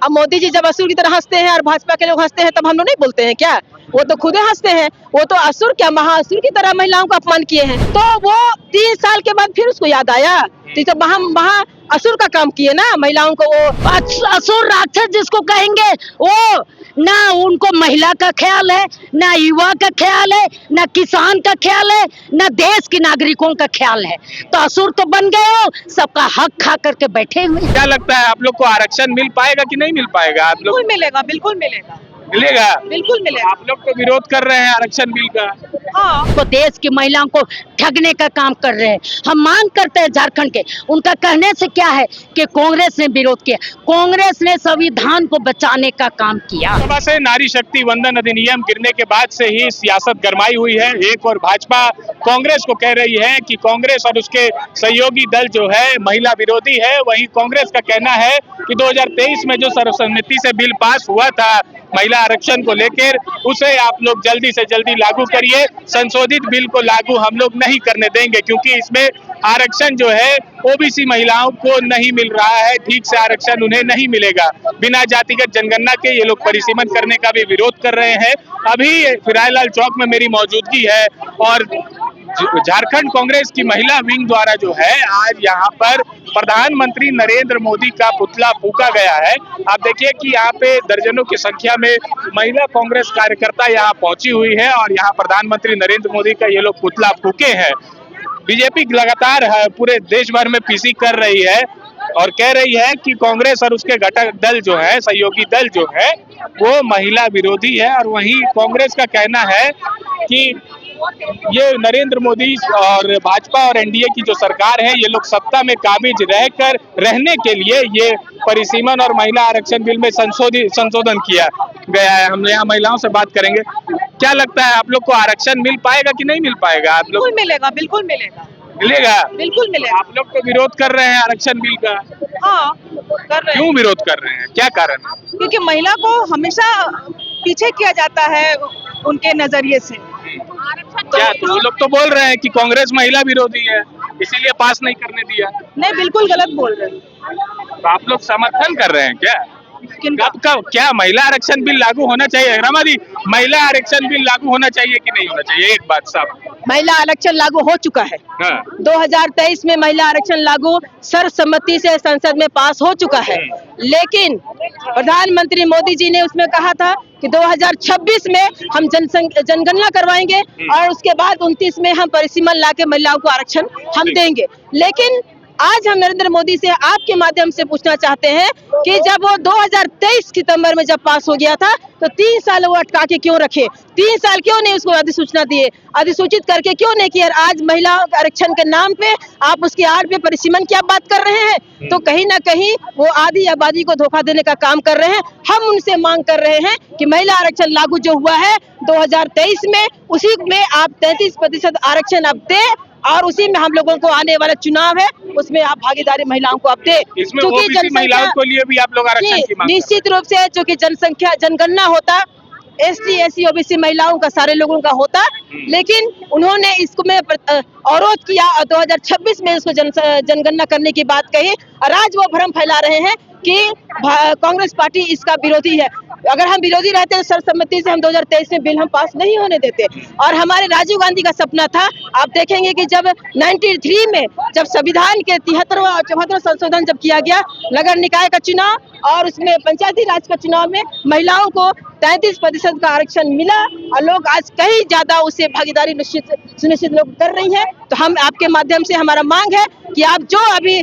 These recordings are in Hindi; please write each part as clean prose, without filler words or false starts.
अब मोदी जी जब असुर की तरह हंसते हैं और भाजपा के लोग हंसते हैं तब हम लोग नहीं बोलते हैं क्या? वो तो खुद हंसते हैं। वो तो असुर क्या महाअसुर की तरह महिलाओं का अपमान किए हैं। तो वो 3 साल के बाद फिर उसको याद आया तो महा असुर का काम किए ना महिलाओं को। वो असुर राक्षस जिसको कहेंगे, वो ना उनको महिला का ख्याल है, ना युवा का ख्याल है, ना किसान का ख्याल है, ना देश के नागरिकों का ख्याल है। तो असुर तो बन गए हो, सबका हक खा करके बैठे हुए। क्या लगता है आप लोग को आरक्षण मिल पाएगा कि नहीं मिल पाएगा? आप लोग बिल्कुल मिलेगा, बिल्कुल मिलेगा, मिलेगा? बिल्कुल मिलेगा। आप लोग तो विरोध कर रहे हैं आरक्षण बिल का। हाँ, तो देश की महिलाओं को ठगने का काम कर रहे हैं। हम मांग करते हैं झारखंड के, उनका कहने से क्या है कि कांग्रेस ने विरोध किया। कांग्रेस ने संविधान को बचाने का काम किया। सभा से नारी शक्ति वंदन अधिनियम गिरने के बाद से ही सियासत गरमाई हुई है। एक और भाजपा कांग्रेस को कह रही है कि कांग्रेस और उसके सहयोगी दल जो है महिला विरोधी है। वहीं कांग्रेस का कहना है कि 2023 में जो सर्वसम्मति से बिल पास हुआ था महिला आरक्षण को लेकर, उसे आप लोग जल्दी से जल्दी लागू करिए। संशोधित बिल को लागू हम लोग नहीं करने देंगे क्योंकि इसमें आरक्षण जो है ओबीसी महिलाओं को नहीं मिल रहा है, ठीक से आरक्षण उन्हें नहीं मिलेगा। बिना जातिगत जनगणना के ये लोग परिसीमन करने का भी विरोध कर रहे हैं। अभी फिरायलाल चौक में मेरी मौजूदगी है और झारखंड कांग्रेस की महिला विंग द्वारा जो है आज यहाँ पर प्रधानमंत्री नरेंद्र मोदी का पुतला फूका गया है। आप देखिए कि यहाँ पे दर्जनों की संख्या में महिला कांग्रेस कार्यकर्ता यहाँ पहुंची हुई है और यहाँ प्रधानमंत्री नरेंद्र मोदी का ये लोग पुतला फूके हैं। बीजेपी लगातार पूरे देश भर में पीसी कर रही है और कह रही है कि कांग्रेस और उसके घटक दल जो है, सहयोगी दल जो है, वो महिला विरोधी है। और वहीं कांग्रेस का कहना है कि ये नरेंद्र मोदी और भाजपा और एनडीए की जो सरकार है, ये लोग सत्ता में काबिज रहकर रहने के लिए ये परिसीमन और महिला आरक्षण बिल में संशोधन किया गया है। हम यहाँ महिलाओं से बात करेंगे। क्या लगता है आप लोग को आरक्षण मिल पाएगा कि नहीं मिल पाएगा? आप लोग बिल्कुल मिलेगा, बिल्कुल मिलेगा, मिलेगा? बिल्कुल मिलेगा। आप लोग तो विरोध कर रहे हैं आरक्षण बिल का। हाँ, कर रहे हैं। क्यों विरोध कर रहे हैं? क्या कारण है? क्योंकि महिला को हमेशा पीछे किया जाता है उनके नजरिए से। क्या तो वो लोग तो बोल रहे हैं कि कांग्रेस महिला विरोधी है, इसीलिए पास नहीं करने दिया। नहीं, बिल्कुल गलत बोल रहे हैं। तो आप लोग समर्थन कर रहे हैं क्या? किनका? कब क्या महिला आरक्षण बिल लागू होना चाहिए? रमा दी, महिला आरक्षण बिल लागू होना चाहिए कि नहीं होना चाहिए? एक बात साफ। महिला आरक्षण लागू हो चुका है। हाँ। 2023 में महिला आरक्षण लागू सर्वसम्मति से संसद में पास हो चुका है। लेकिन प्रधानमंत्री मोदी जी ने उसमें कहा था कि 2026 में हम जनगणना करवाएंगे और उसके बाद 29 में हम परिसीमन लाके महिलाओं को आरक्षण हम देंगे। लेकिन आज हम नरेंद्र मोदी से आपके माध्यम से पूछना चाहते हैं कि जब वो 2023 सितंबर में जब पास हो गया था तो 3 साल वो अटका के क्यों रखे? 3 साल क्यों नहीं उसको अधिसूचना दिए? अधिसूचित करके क्यों नहीं किया? आज महिला आरक्षण के नाम पे आप उसकी आड़ पे परिसीमन की आप बात कर रहे हैं। तो कहीं ना कहीं वो आधी आबादी को धोखा देने का काम कर रहे हैं। हम उनसे मांग कर रहे हैं कि महिला आरक्षण लागू जो हुआ है 2023 में, उसी में आप 33% आरक्षण आप दे और उसी में हम लोगों को आने वाला चुनाव है उसमें आप भागीदारी महिलाओं को आप दे। इसमें ओबीसी महिलाओं को लिए भी आप लोग आरक्षण की मांग निश्चित रूप से जो कि जनगणना होता ST SC OBC महिलाओं का सारे लोगों का होता, लेकिन उन्होंने इसको में अवरोध किया और 2026 में इसको जनगणना करने की बात कही और आज वो भ्रम फैला रहे हैं कि कांग्रेस पार्टी इसका विरोधी है। अगर हम विरोधी रहते तो सर्वसम्मति से हम 2023 में बिल हम पास नहीं होने देते। और हमारे राजीव गांधी का सपना था, आप देखेंगे कि जब 93 में जब संविधान के 73वां और 74वां संशोधन जब किया गया, नगर निकाय का चुनाव और उसमें पंचायती राज का चुनाव में महिलाओं को 33% का आरक्षण मिला और लोग आज कहीं ज्यादा उसे भागीदारी सुनिश्चित लोग कर रही हैं। तो हम आपके माध्यम से हमारा मांग है कि आप जो अभी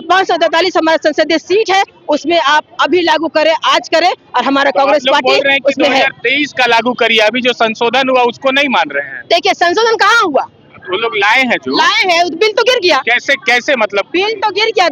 543 हमारा संसदीय सीट है उसमें आप अभी लागू करें, आज करें। और हमारा कांग्रेस पार्टी उसमें है। 2023 का लागू करिए, अभी जो संशोधन हुआ उसको नहीं मान रहे हैं। देखिए संशोधन कहाँ हुआ? वो लोग लाए हैं जो लाए हैं, बिल तो गिर गया। कैसे मतलब बिल तो गिर गया।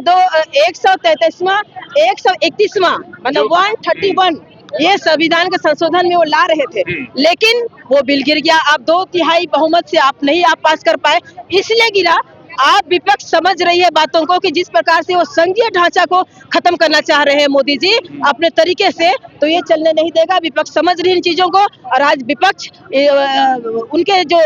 133वां 131वां मतलब 131 ये संविधान के संशोधन में वो ला रहे थे, लेकिन वो बिल गिर गया। आप 2/3 बहुमत से आप नहीं पास कर पाए, इसलिए गिरा आप विपक्ष समझ रही है बातों को कि जिस प्रकार से वो संघीय ढांचा को खत्म करना चाह रहे हैं मोदी जी अपने तरीके से, तो ये चलने नहीं देगा। विपक्ष समझ रही है इन चीजों को, और आज विपक्ष उनके जो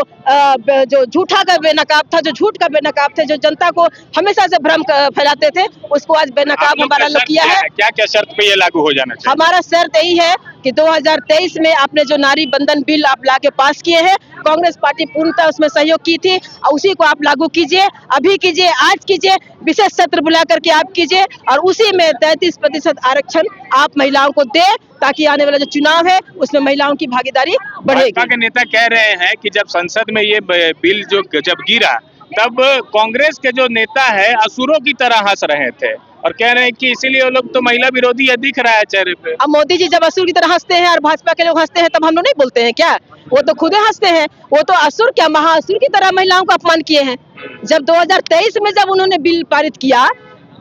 झूठा का बेनकाब था, जो झूठ का बेनकाब थे, जो जनता को हमेशा से भ्रम फैलाते थे, उसको आज बेनकाब हमारा लोग किया है। क्या क्या शर्त पे ये लागू हो जाना चाहिए? हमारा शर्त यही है कि 2023 में आपने जो नारी बंधन बिल आप लाके पास किए हैं, कांग्रेस पार्टी पूर्णतः उसमें सहयोग की थी, और उसी को आप लागू कीजिए, अभी कीजिए, आज कीजिए, विशेष सत्र बुला करके आप कीजिए, और उसी में 33% आरक्षण आप महिलाओं को दे, ताकि आने वाला जो चुनाव है उसमें महिलाओं की भागीदारी बढ़ेगी। भाजपा के नेता कह रहे हैं कि जब संसद में ये बिल जब गिरा, तब कांग्रेस के जो नेता है असुरों की तरह हंस रहे थे, और कह रहे हैं कि इसीलिए वो लोग तो महिला विरोधी है, दिख रहा है चेहरे पे। अब मोदी जी जब असुर की तरह हंसते हैं और भाजपा के लोग हंसते हैं, तब हम लोग नहीं बोलते हैं क्या? वो तो खुद हंसते हैं, वो तो असुर क्या महाअसुर की तरह महिलाओं को अपमान किए हैं। जब 2023 में जब उन्होंने बिल पारित किया,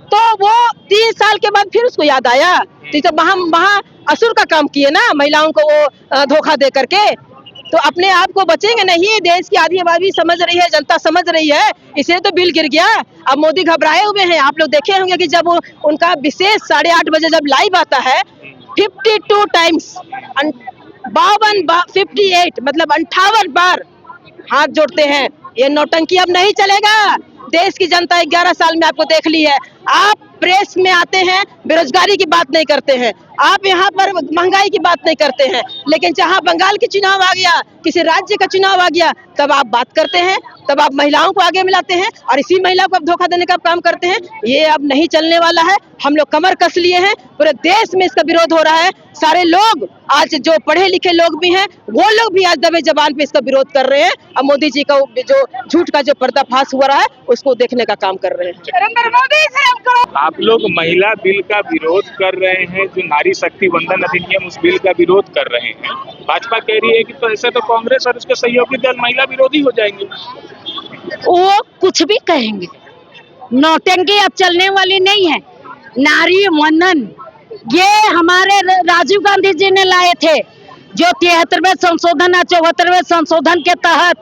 तो वो 3 साल के बाद फिर उसको याद आया, तो महा असुर का काम किए ना, महिलाओं को वो धोखा दे करके। तो अपने आप को बचेंगे नहीं, देश की आधी आबादी समझ रही है, जनता समझ रही है, इसलिए तो बिल गिर गया। अब मोदी घबराए हुए हैं। आप लोग देखे होंगे कि जब उनका विशेष 8:30 बजे जब लाइव आता है, 52 टाइम्स 58 मतलब 58 बार हाथ जोड़ते हैं। ये नौटंकी अब नहीं चलेगा। देश की जनता 11 साल में आपको देख ली है। आप प्रेस में आते हैं, बेरोजगारी की बात नहीं करते हैं, आप यहाँ पर महंगाई की बात नहीं करते हैं, लेकिन जहाँ बंगाल की चुनाव आ गया, किसी राज्य का चुनाव आ गया, तब आप बात करते हैं, तब आप महिलाओं को आगे मिलाते हैं, और इसी महिला को आप धोखा देने का काम करते हैं। ये अब नहीं चलने वाला है। हम लोग कमर कस लिए हैं, पूरे देश में इसका विरोध हो रहा है। सारे लोग, आज जो पढ़े लिखे लोग भी हैं, वो लोग भी आज दबे जबान पे इसका विरोध कर रहे हैं, और मोदी जी का जो झूठ का जो पर्दाफाश हुआ रहा है उसको देखने का काम कर रहे हैं। नरेंद्र मोदी से आप लोग महिला बिल का विरोध कर रहे हैं, जो नारी शक्ति वंदन अधिनियम उस बिल का विरोध कर रहे हैं। भाजपा कह रही है कि तो ऐसे तो कांग्रेस और उसके सहयोगी दल महिला विरोधी हो जाएंगे। वो कुछ भी कहेंगे, नौटंकी अब चलने वाली नहीं है। नारी वंदन ये हमारे राजीव गांधी जी ने लाए थे, जो 73वें संशोधन और 74वें संशोधन के तहत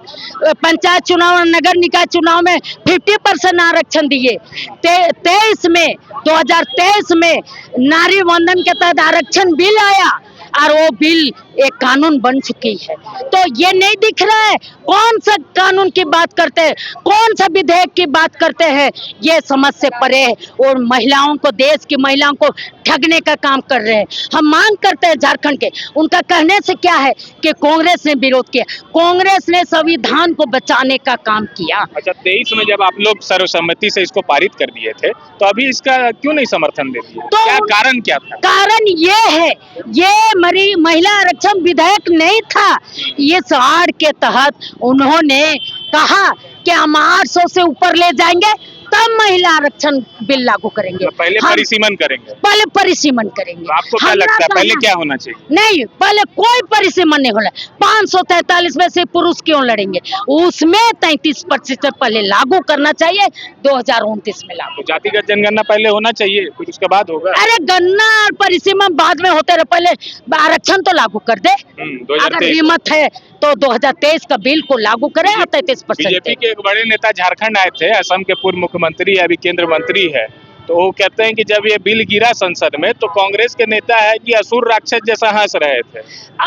पंचायत चुनाव और नगर निकाय चुनाव में 50% आरक्षण दिए। 2023 में नारी वंदन के तहत आरक्षण बिल आया, और वो बिल एक कानून बन चुकी है। तो ये नहीं दिख रहा है कौन सा कानून की बात करते हैं, कौन सा विधेयक की बात करते हैं, ये समझ से परे है, और महिलाओं को, देश की महिलाओं को ठगने का काम कर रहे हैं। हम मांग करते हैं झारखंड के, उनका कहने से क्या है कि कांग्रेस ने विरोध किया, कांग्रेस ने संविधान को बचाने का काम किया। अच्छा, 23 में जब आप लोग सर्वसम्मति से इसको पारित कर दिए थे, तो अभी इसका क्यों नहीं समर्थन दे दिए? तो क्या कारण क्या था? कारण ये है, ये महिला आरक्षण विधेयक नहीं था। इस आड़ के तहत उन्होंने कहा कि हम 800 से ऊपर ले जाएंगे, तब महिला आरक्षण बिल लागू करेंगे। पहले परिसीमन करेंगे, पहले परिसीमन करेंगे। तो आपको क्या लगता है पहले क्या होना चाहिए? नहीं, पहले कोई परिसीमन नहीं होना। 543 में से पुरुष क्यों लड़ेंगे, उसमें 33% पहले लागू करना चाहिए, 2029 में लागू। तो जातिगत जनगणना पहले होना चाहिए, फिर उसके बाद होगा। अरे गन्ना और परिसीमन बाद में होते रहे, पहले आरक्षण तो लागू कर दे। अगर हिम्मत है तो 2023 का बिल को लागू करें, 33%। बीजेपी के एक बड़े नेता झारखंड आए थे, असम के पूर्व मुख्यमंत्री, अभी केंद्र मंत्री है, तो वो कहते हैं कि जब ये बिल गिरा संसद में, तो कांग्रेस के नेता है कि असुर राक्षस जैसा हंस रहे थे।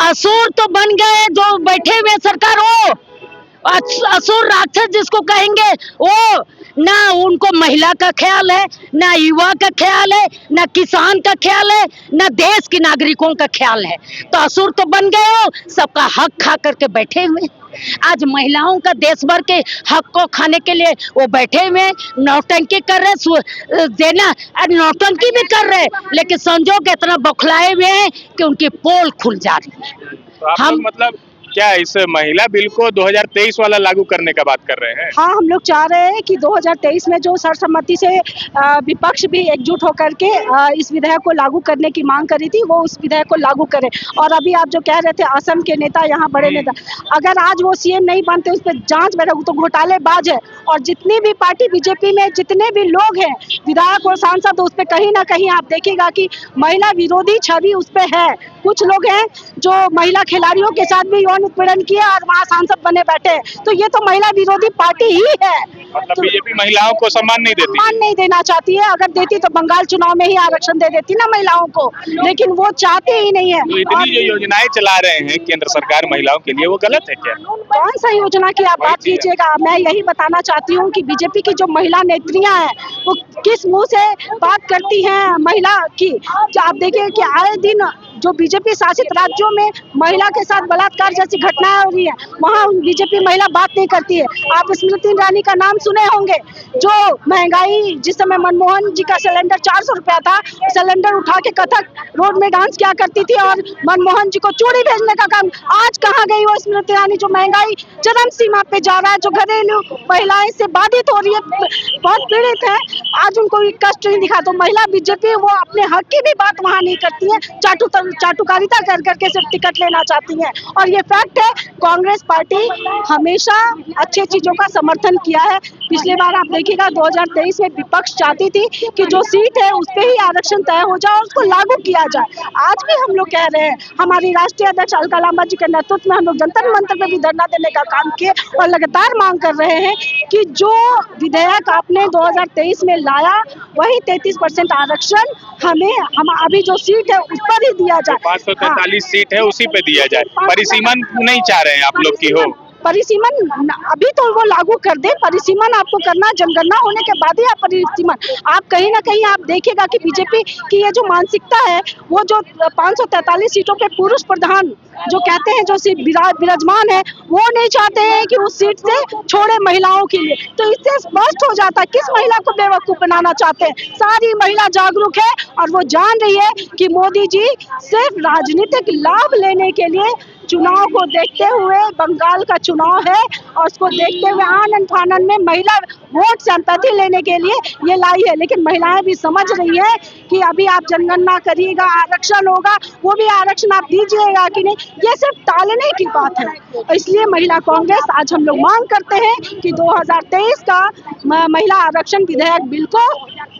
असुर तो बन गए जो बैठे हुए सरकार, हो असुर राक्षस जिसको कहेंगे, वो ना उनको महिला का ख्याल है, ना युवा का ख्याल है, ना किसान का ख्याल है, ना देश के नागरिकों का ख्याल है। तो असुर तो बन गए हो, सबका हक खा करके बैठे हुए। आज महिलाओं का देश भर के हक को खाने के लिए वो बैठे हुए, नौटंकी कर रहे, देना नौटंकी भी कर रहे, लेकिन संजोग इतना बौखलाए हुए हैं कि उनकी पोल खुल जा रही है। तो हम मतलब क्या इस महिला बिल को 2023 वाला लागू करने का बात कर रहे हैं? हाँ, हम लोग चाह रहे हैं कि 2023 में जो सर्वसम्मति से विपक्ष भी एकजुट होकर के इस विधेयक को लागू करने की मांग करी थी, वो उस विधेयक को लागू करें। और अभी आप जो कह रहे थे असम के नेता, यहाँ बड़े नेता, अगर आज वो सीएम नहीं बनते, उस पर जांच बैठक, तो घोटालेबाज है। और जितनी भी पार्टी बीजेपी में जितने भी लोग हैं, विधायक और सांसद, उस पर कहीं ना कहीं आप देखिएगा कि महिला विरोधी छवि उस पर है। कुछ लोग हैं जो महिला खिलाड़ियों के साथ भी यौन उत्पीड़न किए और वहाँ सांसद बने बैठे हैं। तो ये तो महिला विरोधी पार्टी ही है। मतलब बीजेपी महिलाओं को सम्मान नहीं देती। सम्मान नहीं देना चाहती है। अगर देती तो बंगाल चुनाव में ही आरक्षण दे देती ना महिलाओं को, लेकिन वो चाहती ही नहीं है। तो इतनी जो योजनाएं चला रहे हैं केंद्र सरकार महिलाओं के लिए, वो गलत है क्या? कौन सा योजना की आप बात कीजिएगा? मैं यही बताना चाहती हूँ कि बीजेपी की जो महिला नेत्रियां हैं वो किस मुंह से बात करती हैं महिला की। आप देखिए कि आए दिन जो बीजेपी शासित राज्यों में महिला के साथ बलात्कार जैसी घटनाएं हो रही है, वहाँ बीजेपी महिला बात नहीं करती है। आप स्मृति ईरानी का नाम सुने होंगे, जो महंगाई जिस समय मनमोहन जी का सिलेंडर 400 रुपया था, सिलेंडर उठा के कथक रोड में डांस किया करती थी और मनमोहन जी को चूड़ी भेजने का काम। आज कहाँ गई वो स्मृति ईरानी? जो महंगाई चरम सीमा पे जा रहा है, जो घरेलू महिलाएं से बाधित हो रही है, बहुत पीड़ित है, आज उनको कष्ट नहीं दिखा। तो महिला बीजेपी वो अपने हक की भी बात वहाँ नहीं करती है, चाटुकारिता कर करके सिर्फ टिकट लेना चाहती हैं। और ये फैक्ट है, कांग्रेस पार्टी हमेशा अच्छी चीजों का समर्थन किया है। पिछले बार आप देखिएगा 2023 में विपक्ष चाहती थी कि जो सीट है उस पे ही आरक्षण तय हो जाए और उसको लागू किया जाए। आज भी हम लोग कह रहे हैं, हमारी राष्ट्रीय अध्यक्ष अलका लांबा जी के नेतृत्व में हम लोग जंतर मंतर पे भी धरना देने का काम किए और लगातार मांग कर रहे हैं कि जो विधेयक आपने 2023 में लाया वही 33% आरक्षण हम अभी जो सीट है उस पर ही दिया जाए। 543 सीट है उसी पे दिया जाए। परिसीमन नहीं चाह रहे हैं आप लोग की हो? परिसीमन अभी तो वो लागू कर दे। परिसीमन आपको करना जनगणना होने के बाद ही आप परिसीमन। आप कहीं ना कहीं आप देखिएगा कि बीजेपी की ये जो मानसिकता है, वो जो 543 सीटों पे पुरुष प्रधान जो कहते हैं, जो सीट विराजमान है, वो नहीं चाहते हैं कि उस सीट से छोड़े महिलाओं के लिए। तो इससे स्पष्ट हो जाता है किस महिला को बेवकूफ बनाना चाहते हैं। सारी महिला जागरूक है और वो जान रही है कि मोदी जी सिर्फ राजनीतिक लाभ लेने के लिए चुनाव को देखते हुए, बंगाल का चुनाव है और उसको देखते हुए आनन फानन में महिला वोट सिंपैथी लेने के लिए ये लाई है। लेकिन महिलाएं भी समझ रही है कि अभी आप जनगणना करिएगा, आरक्षण होगा, वो भी आरक्षण आप दीजिएगा कि नहीं, ये सिर्फ टालने की बात है। इसलिए महिला कांग्रेस आज हम लोग मांग करते हैं कि 2023 का महिला आरक्षण विधेयक बिल को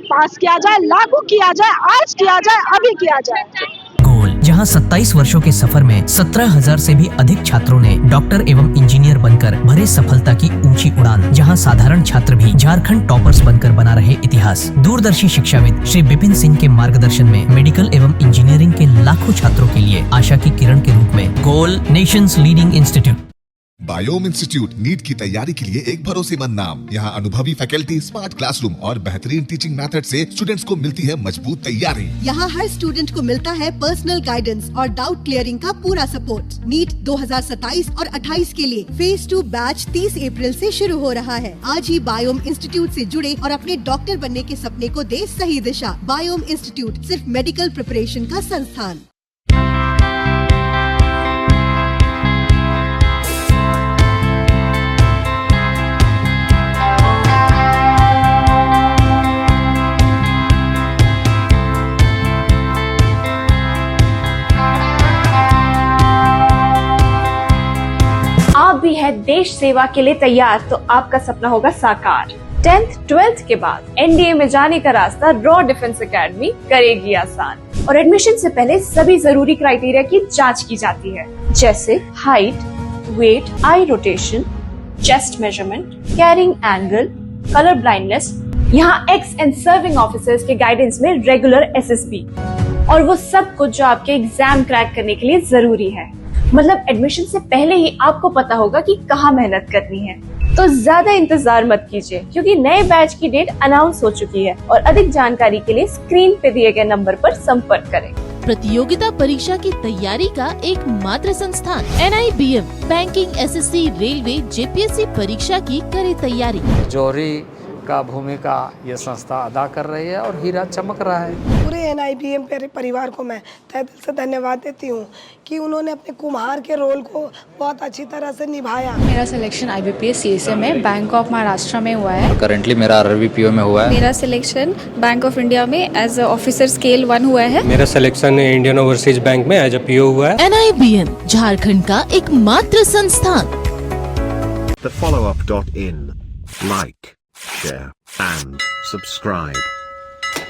पास किया जाए, लागू किया जाए, आज किया जाए, अभी किया जाए। जहां 27 वर्षों के सफर में 17,000 से भी अधिक छात्रों ने डॉक्टर एवं इंजीनियर बनकर भरे सफलता की ऊंची उड़ान, जहां साधारण छात्र भी झारखंड टॉपर्स बनकर बना रहे इतिहास। दूरदर्शी शिक्षाविद श्री विपिन सिंह के मार्गदर्शन में मेडिकल एवं इंजीनियरिंग के लाखों छात्रों के लिए आशा की किरण के रूप में Goal nation's leading institute. Biome institute NEET की तैयारी के लिए एक भरोसेमंद नाम। यहाँ अनुभवी फैकल्टी, स्मार्ट क्लासरूम और बेहतरीन टीचिंग मेथड से स्टूडेंट्स को मिलती है मजबूत तैयारी। यहाँ हर स्टूडेंट को मिलता है पर्सनल गाइडेंस और डाउट क्लियरिंग का पूरा सपोर्ट। नीट 2027 और 28 के लिए फेज 2 बैच 30 अप्रैल से शुरू हो रहा है। आज ही बायोम इंस्टीट्यूट से जुड़े और अपने डॉक्टर बनने के सपने को दे सही दिशा। बायोम इंस्टीट्यूट सिर्फ मेडिकल प्रिपरेशन का संस्थान। आप भी है देश सेवा के लिए तैयार तो आपका सपना होगा साकार। 10th 12th के बाद एनडीए में जाने का रास्ता रॉ डिफेंस एकेडमी करेगी आसान। और एडमिशन से पहले सभी जरूरी क्राइटेरिया की जांच की जाती है, जैसे height, weight, eye rotation, chest measurement, carrying angle, colour blindness. यहाँ एक्स एंड सर्विंग ऑफिसर्स के गाइडेंस में रेगुलर एसएसबी और वो सब कुछ जो आपके एग्जाम क्रैक करने के लिए जरूरी है। मतलब एडमिशन से पहले ही आपको पता होगा कि कहाँ मेहनत करनी है। तो ज्यादा इंतजार मत कीजिए क्योंकि नए बैच की डेट अनाउंस हो चुकी है और अधिक जानकारी के लिए स्क्रीन पे दिए गए नंबर पर संपर्क करें। प्रतियोगिता परीक्षा की तैयारी का एक मात्र संस्थान NIBM banking, SSC, railway, JPSC परीक्षा की करे तैयारी। जौहरी का भूमिका ये संस्था अदा कर रही है और हीरा चमक रहा है। पूरे NIBM परिवार को मैं तहे दिल से धन्यवाद देती हूँ कि उन्होंने अपने कुम्हार के रोल को बहुत अच्छी तरह से निभाया। मेरा सिलेक्शन IBPS CSA में बैंक ऑफ महाराष्ट्र में हुआ है। करेंटली मेरा RRBPO में हुआ है। मेरा सिलेक्शन बैंक ऑफ इंडिया में एज ऑफिसर स्केल 1 हुआ है। मेरा सिलेक्शन इंडियन ओवरसीज बैंक में एज अ PO हुआ है। NIBM झारखंड का एक मात्र संस्थान। TheFollowUp.in Like, share and subscribe.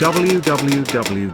www